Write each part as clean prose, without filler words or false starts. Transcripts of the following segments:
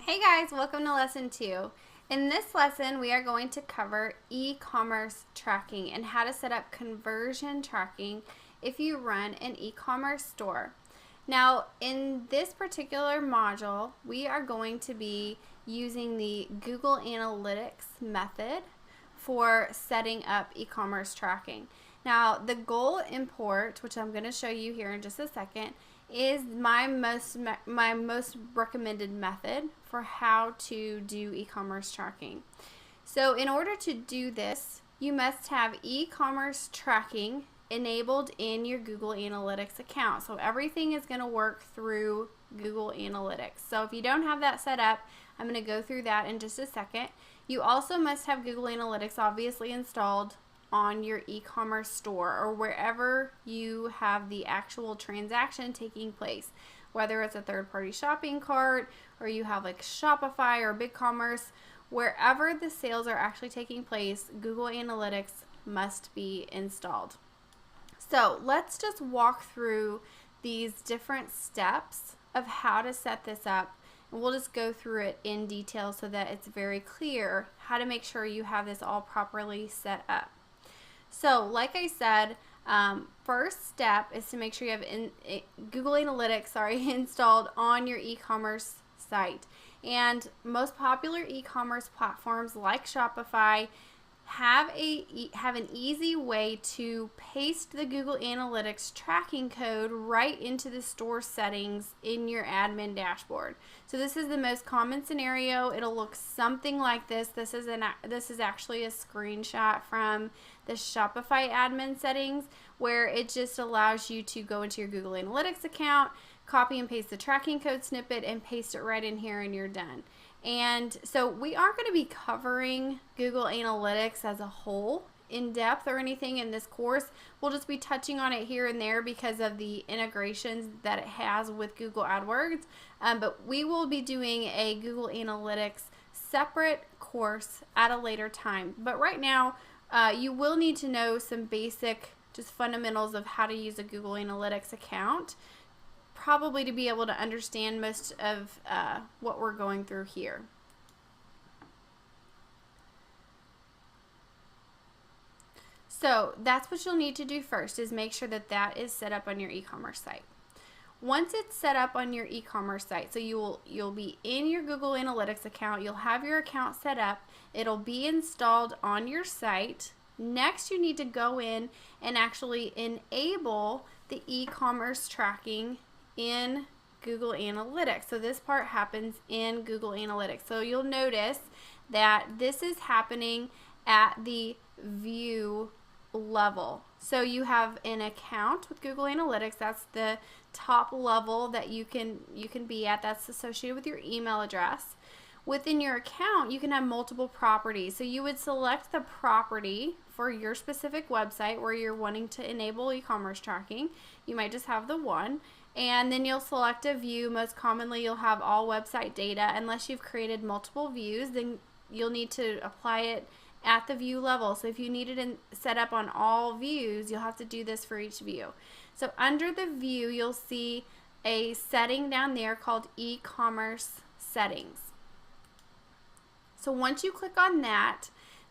Hey guys, welcome to lesson 2. In this lesson, we are going to cover e-commerce tracking and how to set up conversion tracking if you run an e-commerce store. Now, in this particular module, we are going to be using the Google Analytics method for setting up e-commerce tracking. Now, the goal import, which I'm going to show you here in just a second, is my most recommended method for how to do e-commerce tracking. So in order to do this, you must have e-commerce tracking enabled in your Google Analytics account. So everything is going to work through Google Analytics. So if you don't have that set up, I'm going to go through that in just a second. You also must have Google Analytics obviously installed on your e-commerce store or wherever you have the actual transaction taking place, whether it's a third-party shopping cart or you have like Shopify or BigCommerce. Wherever the sales are actually taking place, Google Analytics must be installed. So let's just walk through these different steps of how to set this up, and we'll just go through it in detail so that it's very clear how to make sure you have this all properly set up. So like I said, first step is to make sure you have Google Analytics installed on your e-commerce site. And most popular e-commerce platforms like Shopify have an easy way to paste the Google Analytics tracking code right into the store settings in your admin dashboard. So this is the most common scenario. It'll look something like this. This is actually a screenshot from the Shopify admin settings, where it just allows you to go into your Google Analytics account, copy and paste the tracking code snippet, and paste it right in here, and you're done. And so we aren't going to be covering Google Analytics as a whole in depth or anything in this course. We'll just be touching on it here and there because of the integrations that it has with Google AdWords. But we will be doing a Google Analytics separate course at a later time. But right now, you will need to know some basic, just fundamentals of how to use a Google Analytics account, probably to be able to understand most of what we're going through here. So that's what you'll need to do first, is make sure that that is set up on your e-commerce site. Once it's set up on your e-commerce site, so you'll be in your Google Analytics account, you'll have your account set up, it'll be installed on your site. Next, you need to go in and actually enable the e-commerce tracking in Google Analytics. So this part happens in Google Analytics. So you'll notice that this is happening at the view level. So you have an account with Google Analytics. That's the top level that you can be at. That's associated with your email address. Within your account, you can have multiple properties. So you would select the property for your specific website where you're wanting to enable e-commerce tracking. You might just have the one. And then you'll select a view. Most commonly, you'll have all website data. Unless you've created multiple views, then you'll need to apply it at the view level. So if you need it set up on all views, you'll have to do this for each view. So under the view, you'll see a setting down there called e-commerce settings. So once you click on that,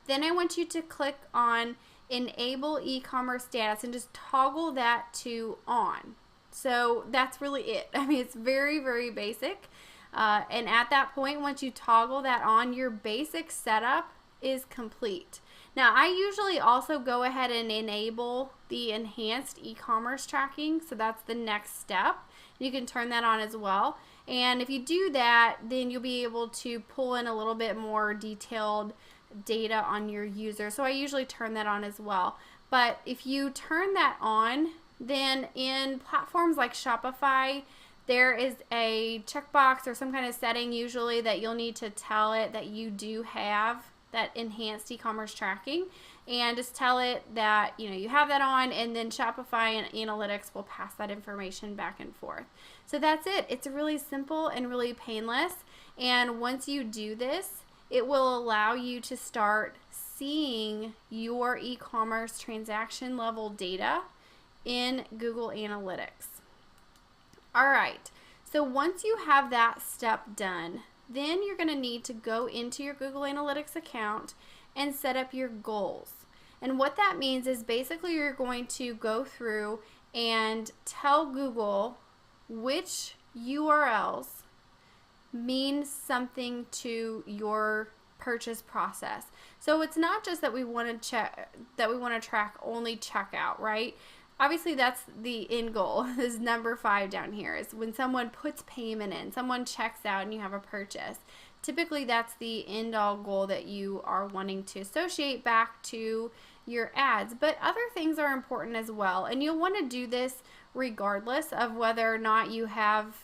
then I want you to click on enable e-commerce status and just toggle that to on. So that's really it. I mean, it's very, very basic. And at that point, once you toggle that on, your basic setup is complete. Now, I usually also go ahead and enable the enhanced e-commerce tracking. So that's the next step. You can turn that on as well. And if you do that, then you'll be able to pull in a little bit more detailed data on your user. So I usually turn that on as well. But if you turn that on, then in platforms like Shopify, there is a checkbox or some kind of setting usually that you'll need to tell it that you do have that enhanced e-commerce tracking, and just tell it that you have that on, and then Shopify and Analytics will pass that information back and forth. So that's it. It's really simple and really painless, and once you do this, it will allow you to start seeing your e-commerce transaction level data in Google Analytics. All right, so once you have that step done, then you're going to need to go into your Google Analytics account and set up your goals. And what that means is basically you're going to go through and tell Google which URLs means something to your purchase process. So it's not just that we want to track only checkout, right? Obviously that's the end goal. Is number 5 down here is when someone puts payment in, someone checks out and you have a purchase. Typically that's the end all goal that you are wanting to associate back to your ads, but other things are important as well, and you'll want to do this regardless of whether or not you have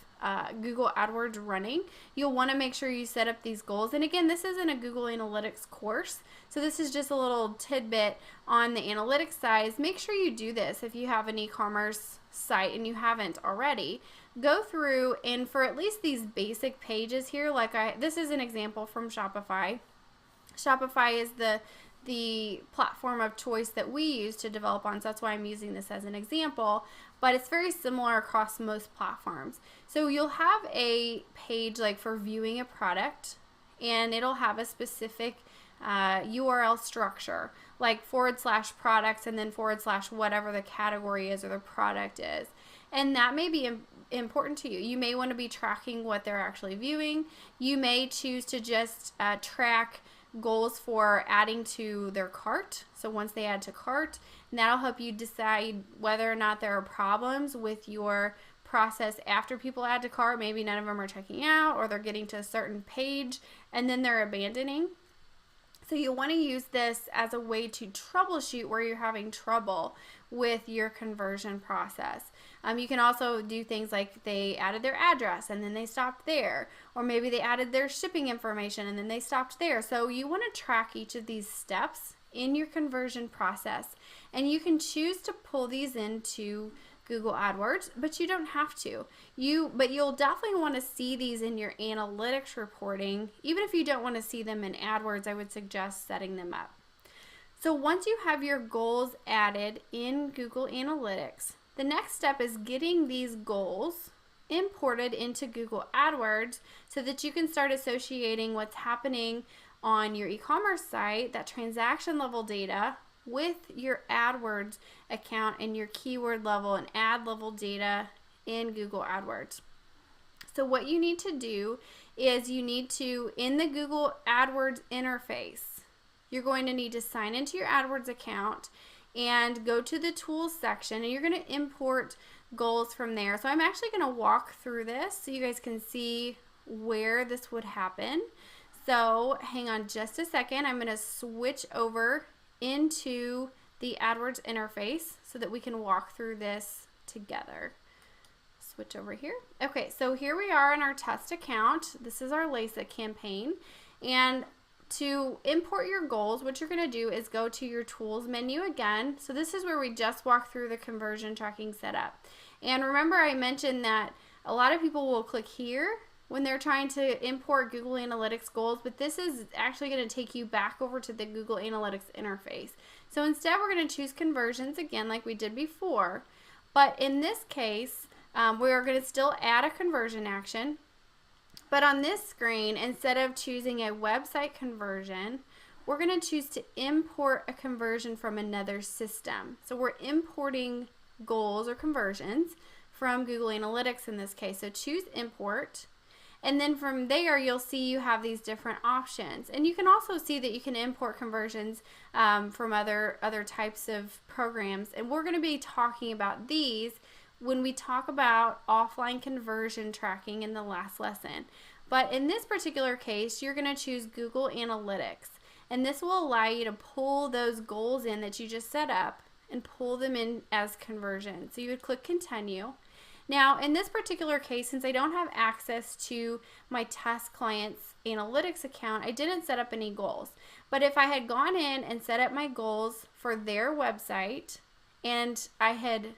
Google AdWords running. You'll want to make sure you set up these goals. And again, this isn't a Google Analytics course, so this is just a little tidbit on the analytics side. Make sure you do this if you have an e-commerce site and you haven't already. Go through and for at least these basic pages here, this is an example from Shopify. Shopify is the platform of choice that we use to develop on, so that's why I'm using this as an example, but it's very similar across most platforms. So you'll have a page like for viewing a product, and it'll have a specific URL structure, like /products and then / whatever the category is or the product is. And that may be important to you. You may want to be tracking what they're actually viewing. You may choose to just track goals for adding to their cart. So once they add to cart, and that'll help you decide whether or not there are problems with your process after people add to cart. Maybe none of them are checking out, or they're getting to a certain page and then they're abandoning. So you want to use this as a way to troubleshoot where you're having trouble with your conversion process. You can also do things like they added their address and then they stopped there, or maybe they added their shipping information and then they stopped there. So you want to track each of these steps in your conversion process, and you can choose to pull these into Google AdWords, but you don't have to. But you'll definitely want to see these in your analytics reporting. Even if you don't want to see them in AdWords, I would suggest setting them up. So once you have your goals added in Google Analytics, the next step is getting these goals imported into Google AdWords so that you can start associating what's happening on your e-commerce site, that transaction level data, with your AdWords account and your keyword level and ad level data in Google AdWords. So what you need to do is you need to, in the Google AdWords interface, you're going to need to sign into your AdWords account and go to the tools section, and you're going to import goals from there. So I'm actually going to walk through this so you guys can see where this would happen. So hang on just a second. I'm going to switch over into the AdWords interface so that we can walk through this together. Switch over here. Okay, so here we are in our test account. This is our LASIK campaign, and to import your goals, what you're going to do is go to your tools menu again. So this is where we just walked through the conversion tracking setup. And remember, I mentioned that a lot of people will click here when they're trying to import Google Analytics goals, but this is actually going to take you back over to the Google Analytics interface. So instead, we're going to choose conversions again like we did before, but in this case, we're going to still add a conversion action. But on this screen, instead of choosing a website conversion, we're going to choose to import a conversion from another system. So we're importing goals or conversions from Google Analytics in this case. So choose import. And then from there, you'll see you have these different options. And you can also see that you can import conversions from other types of programs. And we're going to be talking about these when we talk about offline conversion tracking in the last lesson. But in this particular case, you're going to choose Google Analytics. And this will allow you to pull those goals in that you just set up and pull them in as conversions. So you would click continue. Now, in this particular case, since I don't have access to my test client's analytics account, I didn't set up any goals. But if I had gone in and set up my goals for their website, and I had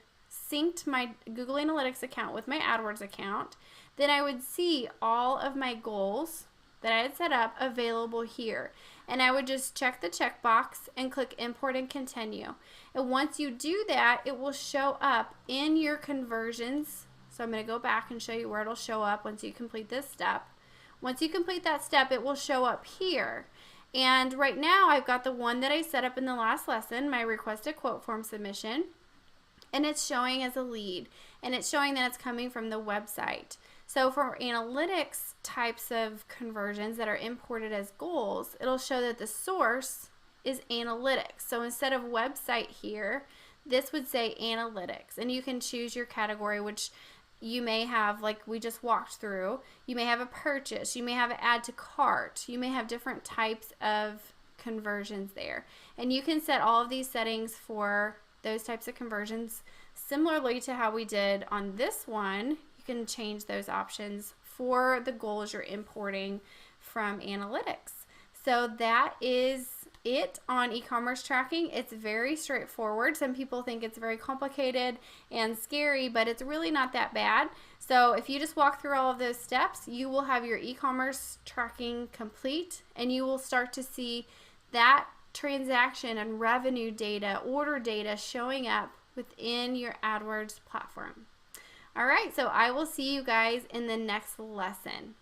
synced my Google Analytics account with my AdWords account, then I would see all of my goals that I had set up available here. And I would just check the checkbox and click import and continue. And once you do that, it will show up in your conversions. So I'm going to go back and show you where it'll show up once you complete this step. Once you complete that step, it will show up here. And right now I've got the one that I set up in the last lesson, my request a quote form submission, and it's showing as a lead, and it's showing that it's coming from the website. So for analytics types of conversions that are imported as goals, it'll show that the source is analytics. So instead of website here, this would say analytics, and you can choose your category, which you may have, like we just walked through, you may have a purchase, you may have an add to cart, you may have different types of conversions there. And you can set all of these settings for those types of conversions. Similarly to how we did on this one, you can change those options for the goals you're importing from analytics. So that is it on e-commerce tracking. It's very straightforward. Some people think it's very complicated and scary, but it's really not that bad. So if you just walk through all of those steps, you will have your e-commerce tracking complete, and you will start to see that transaction and revenue data, order data showing up within your AdWords platform. All right, so I will see you guys in the next lesson.